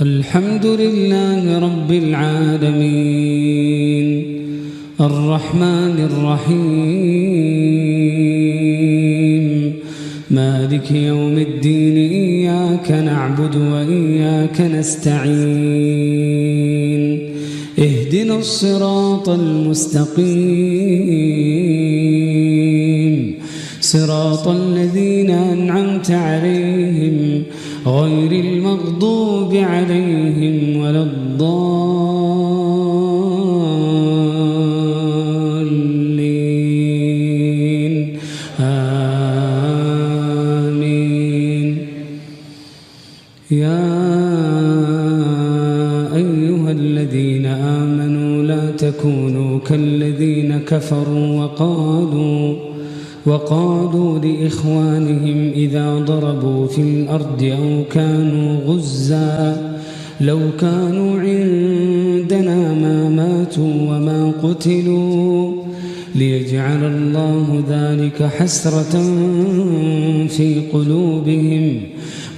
الحمد لله رب العالمين الرحمن الرحيم مالك يوم الدين إياك نعبد وإياك نستعين اهدنا الصراط المستقيم صراط الذين أنعمت عليهم غير المغضوب عليهم ولا الضالين آمين. يا أيها الذين آمنوا لا تكونوا كالذين كفروا وقالوا لإخوانهم إذا ضربوا في الأرض أو كانوا غزا لو كانوا عندنا ما ماتوا وما قتلوا ليجعل الله ذلك حسرة في قلوبهم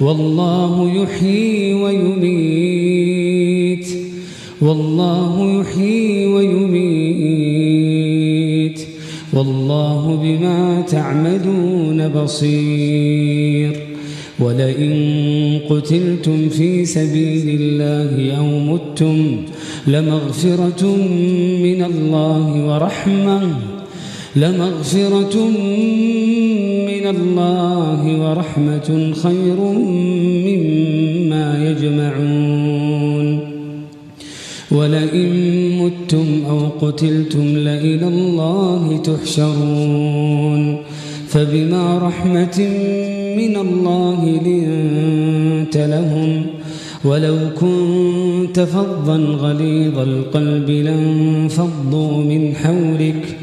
والله يحيي ويميت والله بما تعملون بصير. ولئن قتلتم في سبيل الله أو متم لمغفرة من الله ورحمة خير مما يجمعون. ولئن متم أو قتلتم لإلى الله تحشرون. فبما رحمة من الله لنت لهم ولو كنت فظا غليظ القلب لانفضوا من حولك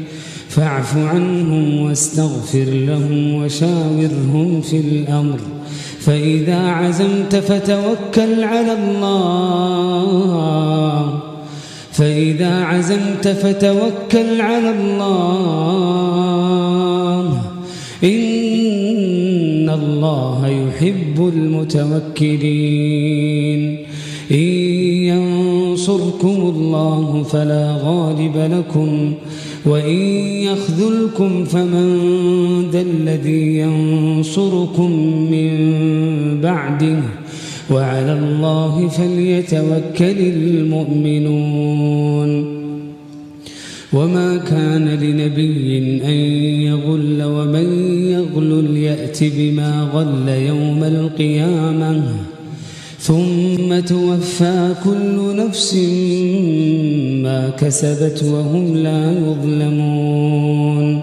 فاعف عنهم واستغفر لهم وشاورهم في الأمر فإذا عزمت فتوكل على الله إن الله يحب المتوكلين. إن ينصركم الله فلا غالب لكم وإن يخذلكم فمن ذا الذي ينصركم من بعده وعلى الله فليتوكل المؤمنون. وما كان لنبي أن يغل ومن يغلل يأت بما غل يوم القيامة ثم توفى كل نفس ما كسبت وهم لا يظلمون.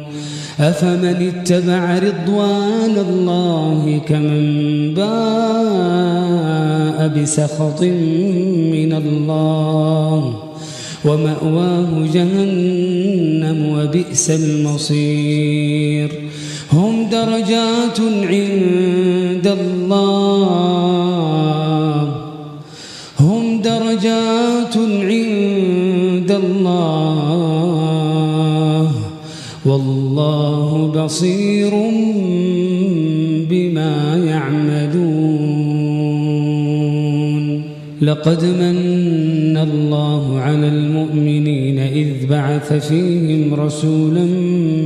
أفمن اتبع رضوان الله كمن باء بسخط من الله ومأواه جهنم وبئس المصير. هم درجات عند الله والله بصير بما يعملون. لقد من الله على المؤمنين إذ بعث فيهم رسولا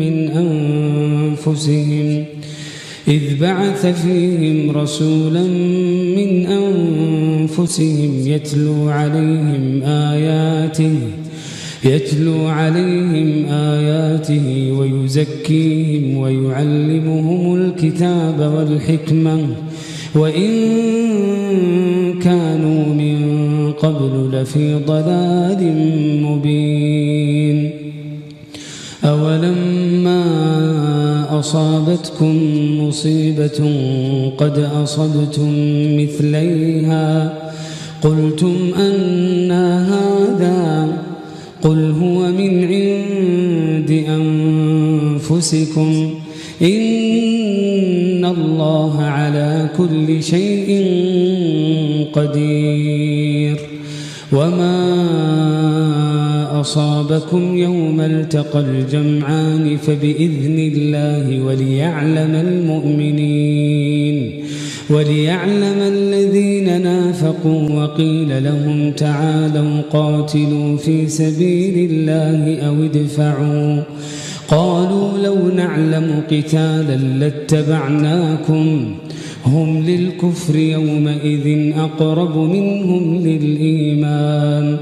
من أنفسهم يتلو عليهم آياته ويزكيهم ويعلمهم الكتاب والحكمة وإن كانوا من قبل لفي ضلال مبين. أولما أصابتكم مصيبة قد أصبتم مثليها قلتم أنى هذا قل هو من عند أنفسكم إن الله على كل شيء قدير. وما أصابكم يوم التقى الجمعان فبإذن الله وليعلم المؤمنين وليعلم الذين نافقوا وقيل لهم تعالوا قاتلوا في سبيل الله أو ادفعوا قالوا لو نعلم قتالا لاتبعناكم هم للكفر يومئذ أقرب منهم للإيمان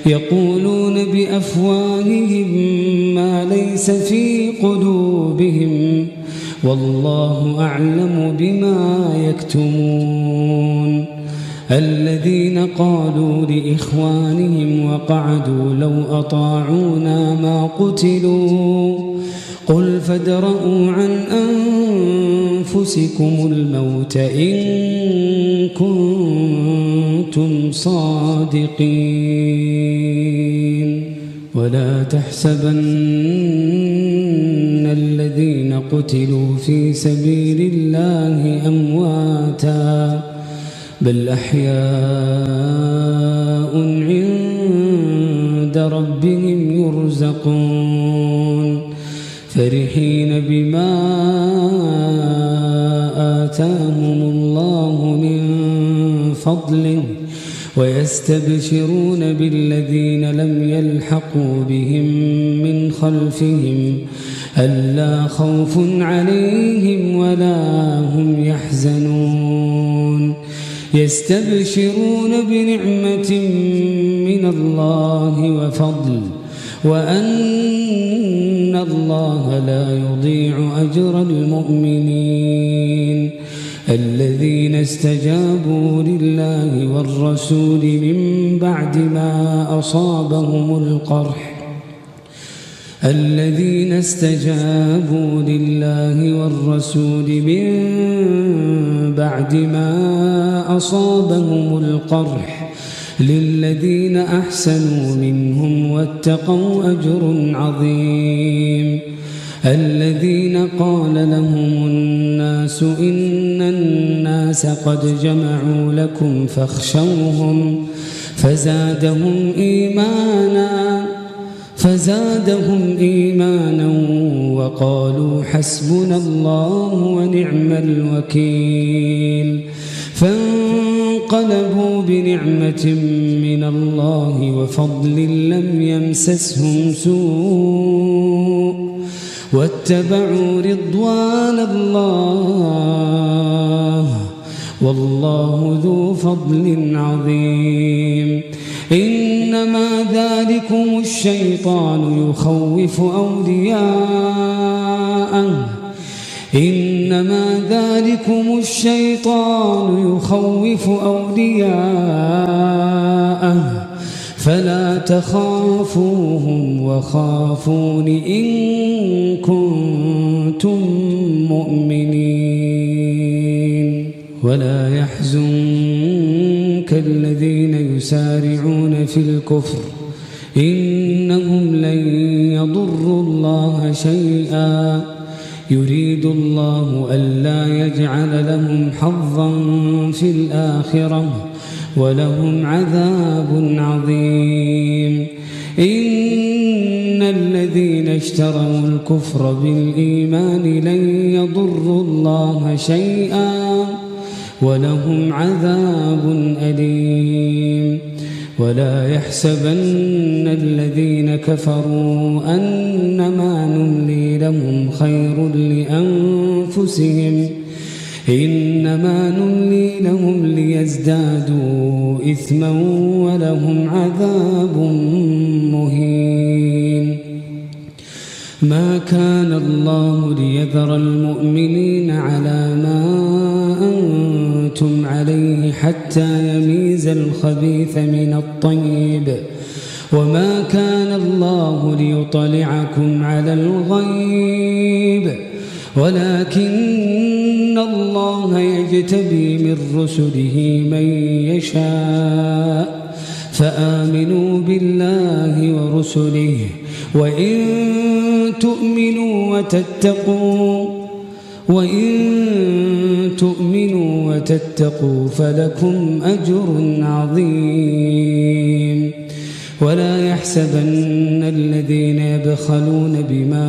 يقولون بأفواههم ما ليس في قلوبهم والله أعلم بما يكتمون الذين قالوا لإخوانهم وقعدوا لو أطاعونا ما قتلوا قل فادرءوا عن أنفسكم الموت إن كنتم صادقين ولا تحسبن الذين قتلوا في سبيل الله أمواتا بل أحياء عند ربهم يرزقون فرحين بما آتاهم الله من فضله ويستبشرون بالذين لم يلحقوا بهم من خلفهم ألا خوف عليهم ولا هم يحزنون يستبشرون بنعمة من الله وفضل وأن الله لا يضيع أجر المؤمنين الذين استجابوا لله والرسول من بعد ما أصابهم القرح الذين استجابوا لله والرسول من بعد ما أصابهم القرح للذين أحسنوا منهم واتقوا أجر عظيم الذين قال لهم الناس إن الناس قد جمعوا لكم فاخشوهم فزادهم إيمانا وقالوا حسبنا الله ونعم الوكيل فانقلبوا بنعمة من الله وفضل لم يمسسهم سوء واتبعوا رضوان الله والله ذو فضل عظيم إنما ذلكم الشيطان يخوف أولياءه فلا تخافوهم وخافون إن كنتم مؤمنين ولا يحزنك الذين يسارعون في الكفر إنهم لن يضروا الله شيئا يريد الله ألا يجعل لهم حظا في الآخرة ولهم عذاب عظيم إن الذين اشتروا الكفر بالإيمان لن يضروا الله شيئا ولهم عذاب أليم ولا يحسبن الذين كفروا أنما نملي لهم خير لأنفسهم إنما نملي لهم ليزدادوا إثما ولهم عذاب مهين ما كان الله ليذر المؤمنين على ما أنتم عليه حتى يميز الخبيث من الطيب وما كان الله ليطلعكم على الغيب ولكن الله يجتبي من رسله من يشاء فآمنوا بالله ورسله وإن تؤمنوا وتتقوا فلكم أجر عظيم ولا يحسبن الذين يبخلون بما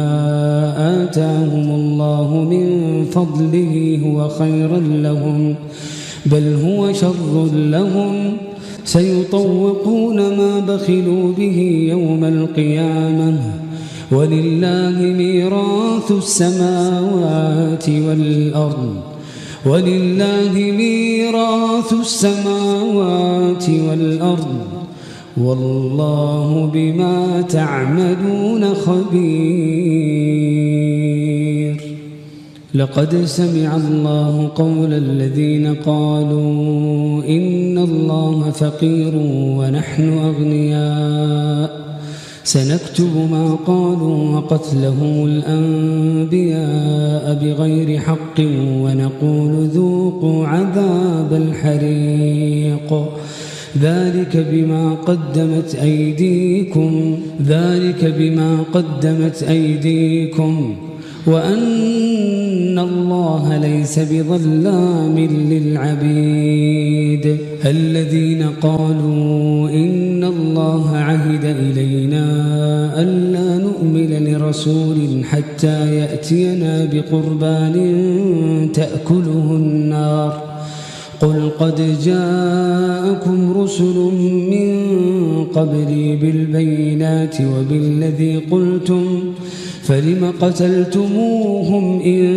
آتاهم الله من فضله هو خيرا لهم بل هو شر لهم سيطوقون ما بخلوا به يوم القيامة ولله ميراث السماوات والأرض والله بما تعملون خبير. لقد سمع الله قول الذين قالوا إن الله فقير ونحن أغنياء سنكتب ما قالوا وقتلهم الأنبياء بغير حق ونقول ذوقوا عذاب الحريق ذلك بما قدمت أيديكم وأن الله ليس بظلام للعبيد. الذين قالوا إن الله عهد إلينا ألا نؤمن لرسول حتى يأتينا بقربان تأكله النار قل قد جاءكم رسل من قبلي بالبينات وبالذي قلتم فلم قتلتموهم إن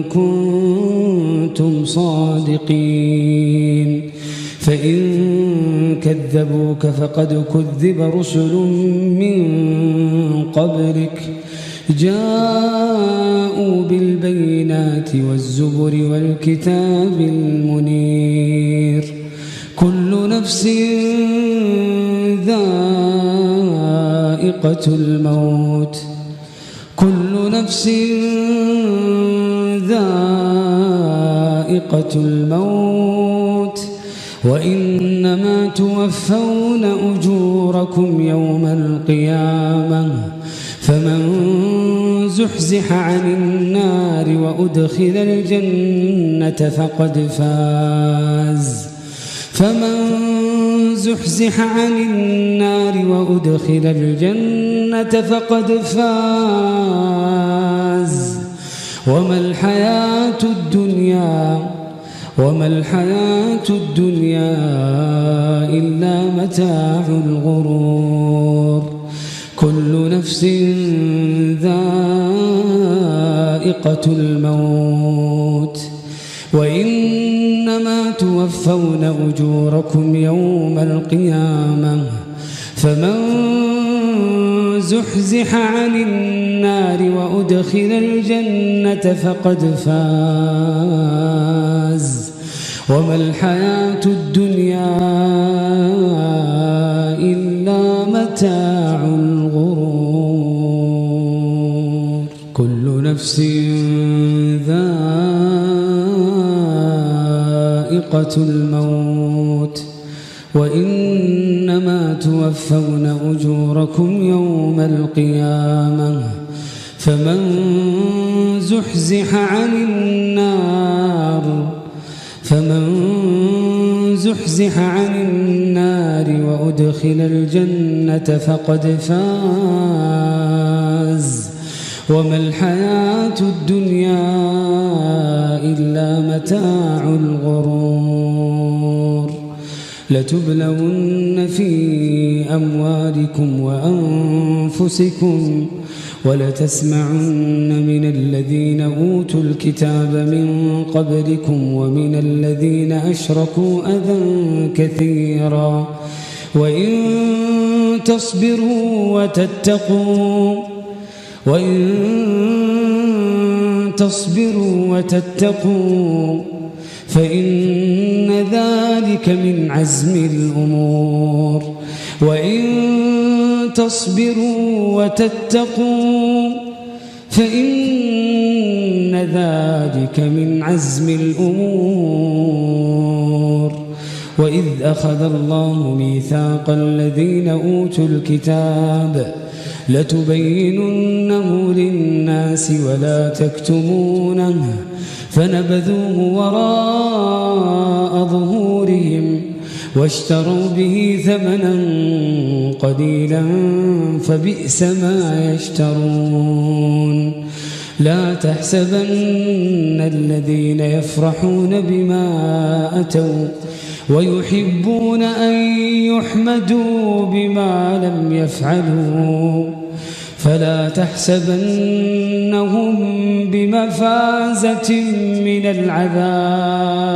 كنتم صادقين فإن كذبوك فقد كذب رسل من قبلك جاءوا بالبينات والزبر والكتاب المنير كل نفس ذائقة الموت وإنما توفون أجوركم يوم القيامة فمن زحزح عن النار وأدخل الجنة فقد فاز وما الحياة الدنيا إلا متاع الغرور. كل نفس ذائقة الموت وإنما توفون أجوركم يوم القيامة فمن زحزح عن النار وأدخل الجنة فقد فاز وما الحياة الدنيا إلا متاع الغرور. كل نفس ذائقة الموت وإنما توفون أجوركم يوم القيامة فمن زحزح عن النار وأدخل الجنة فقد فاز وما الحياة الدنيا إلا متاع الغرور. لتبلون في أموالكم وأنفسكم ولتسمعن من الذين أوتوا الكتاب من قبلكم ومن الذين أشركوا أذى كثيرا وإن تصبروا وتتقوا فإن ذلك من عزم الأمور. وإن تصبروا وتتقوا فإن ذلك من عزم الأمور. وإذ أخذ الله ميثاق الذين أوتوا الكتاب لتبيننه للناس ولا تكتمونه فنبذوه وراء ظهورهم واشتروا به ثمنا قليلا فبئس ما يشترون. لا تحسبن الذين يفرحون بما أتوا ويحبون أن يحمدوا بما لم يفعلوا فلا تحسبنهم بمفازة من العذاب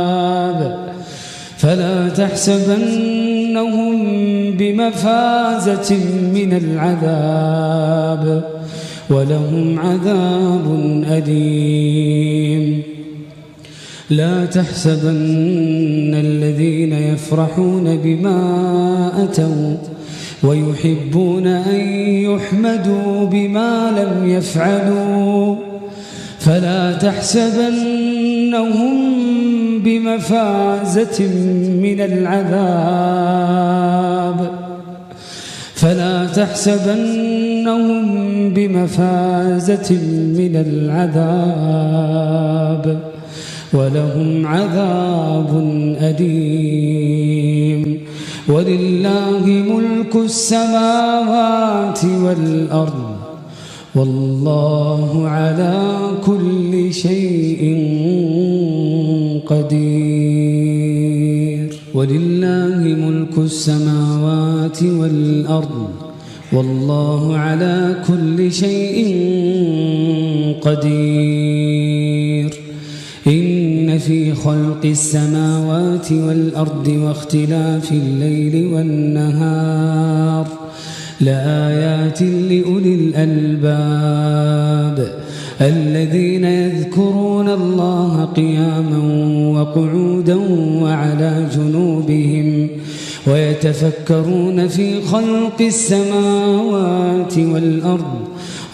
فلا تحسبنهم بمفازة من العذاب ولهم عذاب أليم لا تحسبن الذين يفرحون بما أتوا ويحبون أن يحمدوا بما لم يفعلوا فلا تحسبنهم بمفازة من العذاب فلا تحسبنهم بمفازة من العذاب ولهم عذاب أليم ولله ملك السماوات والأرض والله على كل شيء قدير ولله ملك السماوات والأرض والله على كل شيء قدير إن في خلق السماوات والأرض واختلاف الليل والنهار لآيات لأولي الألباب الذين يذكرون الله قياما وقعودا وعلى جنوبهم ويتفكرون في خلق السماوات والأرض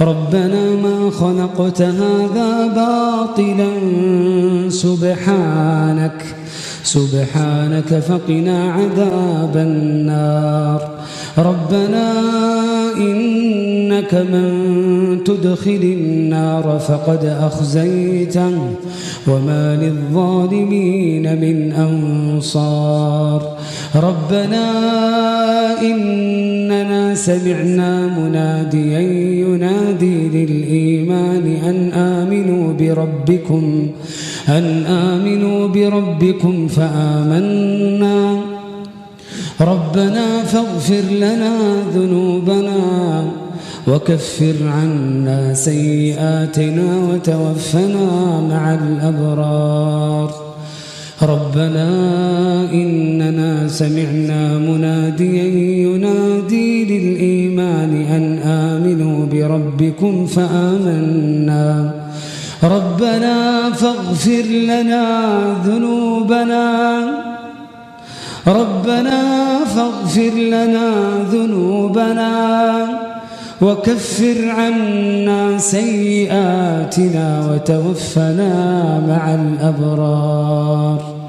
ربنا ما خلقت هذا باطلا سبحانك فقنا عذاب النار ربنا إنك من تدخل النار فقد أخزيته وما للظالمين من أنصار ربنا إننا سمعنا مناديا ينادي للإيمان أن آمنوا بربكم فآمنا ربنا فاغفر لنا ذنوبنا وكفر عنا سيئاتنا وتوفنا مع الأبرار ربنا إننا سمعنا مناديا ينادي للإيمان أن آمنوا بربكم فآمنا ربنا فاغفر لنا ذنوبنا وكفر عنا سيئاتنا وتوفنا مع الأبرار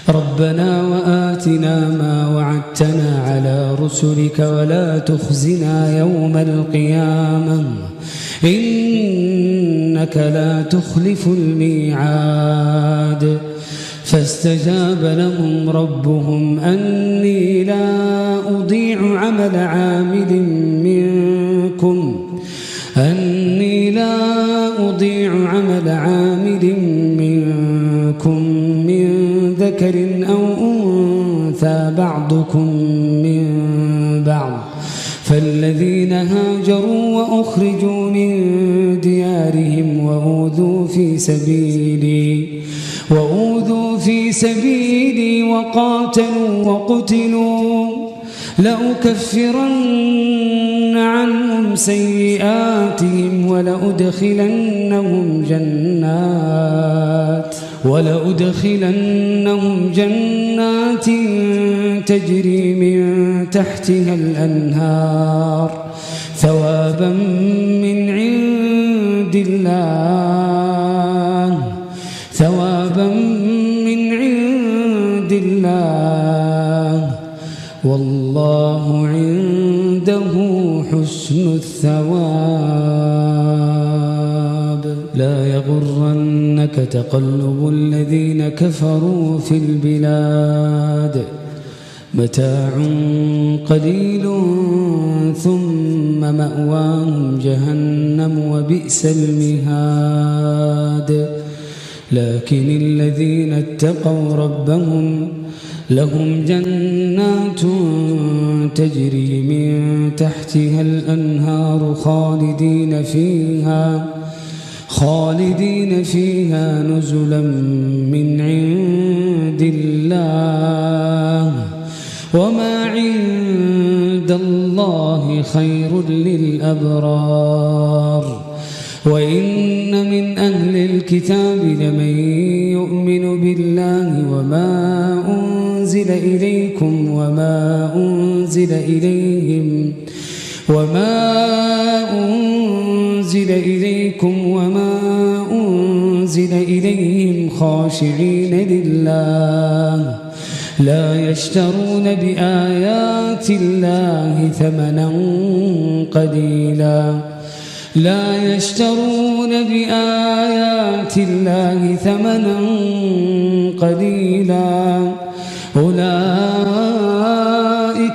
ربنا وآتنا ما وعدتنا على رسلك ولا تخزنا يوم القيامة إنك لا تخلف الميعاد فاستجاب لهم ربهم أني لا أضيع عمل عامل منكم من ذكر أو أنثى بعضكم من بعض فالذين هاجروا وأخرجوا من ديارهم وأوذوا في سبيلي وقاتلوا وقتلوا لأكفرن عنهم سيئاتهم ولأدخلنهم جنات تجري من تحتها الأنهار ثوابا من عند الله والله عنده حسن الثواب لا يغرنك تقلب الذين كفروا في البلاد متاع قليل ثم مأواهم جهنم وبئس المهاد لكن الذين اتقوا ربهم لهم جنات تجري من تحتها الأنهار خالدين فيها نزلا من عند الله وما عند الله خير للأبرار وإن من أهل الكتاب لمن يؤمن بالله وما أنزل إليكم وما أنزل إليهم خاشعين لله لا يشترون بآيات الله ثمنا قليلا أولئك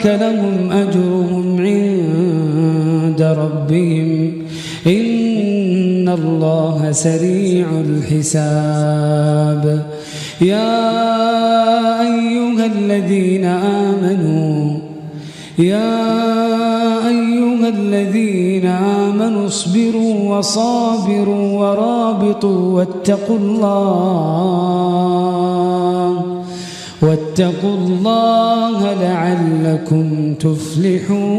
لهم أجرهم عند ربهم إن الله سريع الحساب يا أيها الذين آمنوا اصبروا وصابروا ورابطوا واتقوا الله لعلكم تفلحون.